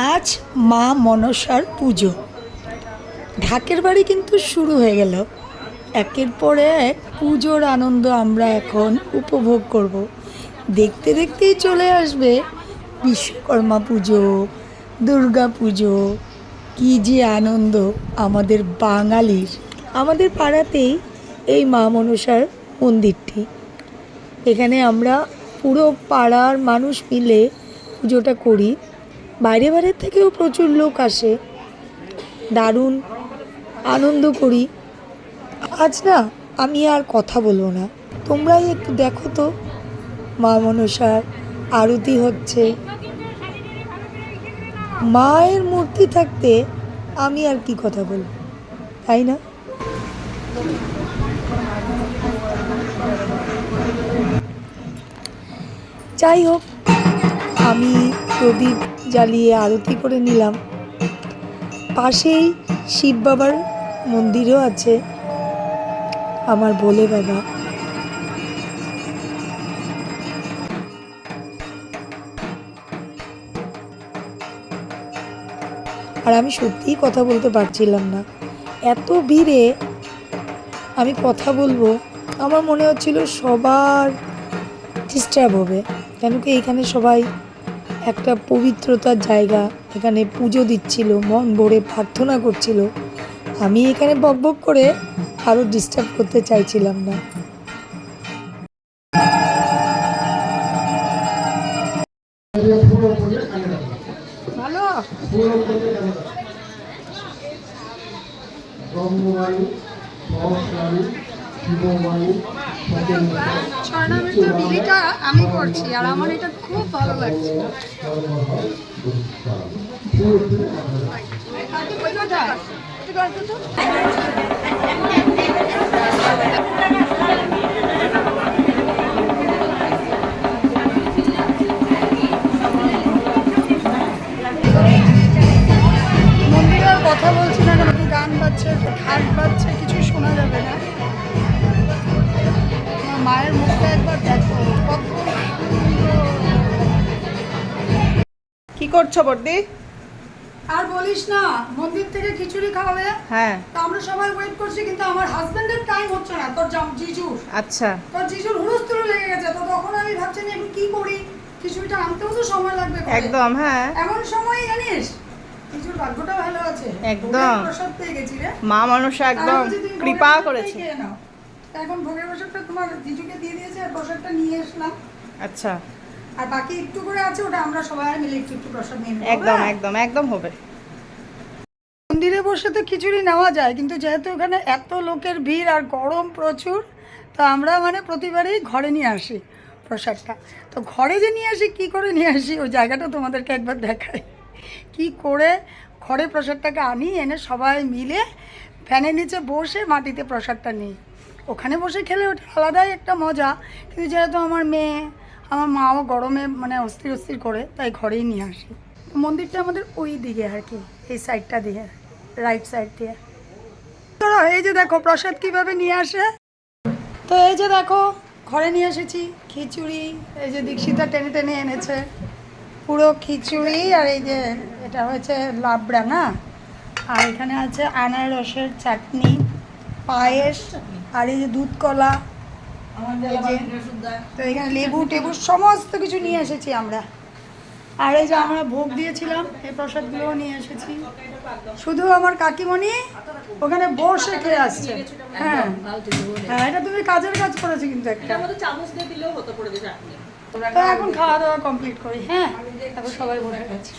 আজ মা মনসার পুজো। ঢাকের বাড়ি কিন্তু শুরু হয়ে গেল। একের পর এক পুজোর আনন্দ আমরা এখন উপভোগ করব। দেখতে দেখতেই চলে আসবে বিশ্বকর্মা পুজো, দুর্গা পুজো। কী যে আনন্দ আমাদের বাঙালির। আমাদের পাড়াতেই এই মা মনসার মন্দিরটি। এখানে আমরা পুরো পাড়ার মানুষ মিলে পুজোটা করি। বাইরে বাইরে থেকেও প্রচুর লোক আসে, দারুণ আনন্দ করি। আজ না আমি আর কথা বলবো না, তোমরাই একটু দেখো তো মা মনসার আরতি হচ্ছে। মায়ের মূর্তি থাকতে আমি আর কি কথা বলবো, তাই না? যাই হোক, আমি প্রদীপ জ্বালিয়ে আরতি করে নিলাম। পাশেই শিব বাবার মন্দিরও আছে, আমার ভোলে বাবা। আর আমি সত্যিই কথা বলতে পারছিলাম না, এত ভিড়ে আমি কথা বলবো আমার মনে হচ্ছিল সবার ডিস্টার্ব হবে। কেন কি এখানে সবাই একটা পবিত্রতার জায়গা, এখানে পুজো দিচ্ছিল, মন ভরে প্রার্থনা করছিল। আমি এখানে বকবক করে আরও ডিস্টার্ব করতে চাইছিলাম না। ভালো ছয়নামৃত বিলিটা আমি করছি আর আমার এটা খুব ভালো লাগছে। মন্দিরের কথা বলছি না কেন, কি গান বাজছে, ঘাট বাজছে, কিছু শোনা যাবে না। মায়ের মুখটা একবার দেখো, কত কি করছো বর্দি? আর বলিস না, মন্দির থেকে খিচুড়ি খাওয়াবে। হ্যাঁ, তো আমরা সবাই ওয়েট করছি, কিন্তু আমার হাজবেন্ডের টাইম হচ্ছে না। তোর জিজুর, আচ্ছা, তোর জিজুর হুড়স্থুল লেগে গেছে। তো তখন আমি ভাবছি না এখন কি করি, খিচুড়িটা আনতেও তো সময় লাগবে। একদম, হ্যাঁ, এমন সময় জানিস জিজুর ভাগ্যটা ভালো আছে, একদম প্রসাদ পেয়ে গেছি রে। মা মনসা একদম কৃপা করেছে। এখন ভোগের প্রসাদটা তোমার জিজুকে দিয়ে দিয়েছে আর প্রসাদটা নিয়ে আসলাম। আচ্ছা, আর বাকি একটু করে আছে, ওটা আমরা সবাই মিলে একটু একটু প্রসাদ নিয়ে নেব। একদম একদম একদম হবে। মন্দিরে বসে তো খিচুড়ি নেওয়া যায়, কিন্তু যেহেতু এখানে এত লোকের ভিড় আর গরম প্রচুর, তো আমরা মানে প্রতিবারেই ঘরে নিয়ে আসি প্রসাদটা। তো ঘরে যে নিয়ে আসি, কী করে নিয়ে আসি ওই জায়গাটা তোমাদেরকে একবার দেখাই। কি করে ঘরে প্রসাদটাকে আনি, এনে সবাই মিলে ফ্যানের নিচে বসে মাটিতে প্রসাদটা নিই। ওখানে বসে খেলে ওটা আলাদাই একটা মজা, কিন্তু যেহেতু আমার মেয়ে, আমার মাও গরমে মানে অস্থির অস্থির করে, তাই ঘরেই নিয়ে আসি। মন্দিরটা আমাদের ওই দিকে আর কি, এই সাইডটা দিয়ে, রাইট সাইড দিয়ে। তো এই যে দেখো প্রসাদ কিভাবে নিয়ে আসে। তো এই যে দেখো ঘরে নিয়ে এসেছি খিচুড়ি, এই যে দীক্ষিতা টেনে টেনে এনেছে পুরো খিচুড়ি। আর এই যে এটা হয়েছে লাবড়া না, আর এখানে আছে আনারসের চাটনি, পায়েস, আর এই যে দুধ কলা, তো এখানে লেবু টেবু সমস্ত কিছু নিয়ে এসেছি আমরা। আর এই যে আমরা ভোগ দিয়েছিলাম, এই প্রসাদগুলোও নিয়ে এসেছি। শুধু আমার কাকিমণি ওখানে বসে খেয়ে আসছে। হ্যাঁ হ্যাঁ, এটা তুমি কাজের কাজ করেছো কিন্তু একটা। তো এখন খাওয়া দাওয়া কমপ্লিট করি। হ্যাঁ, এখন সবাই বসে গেছি।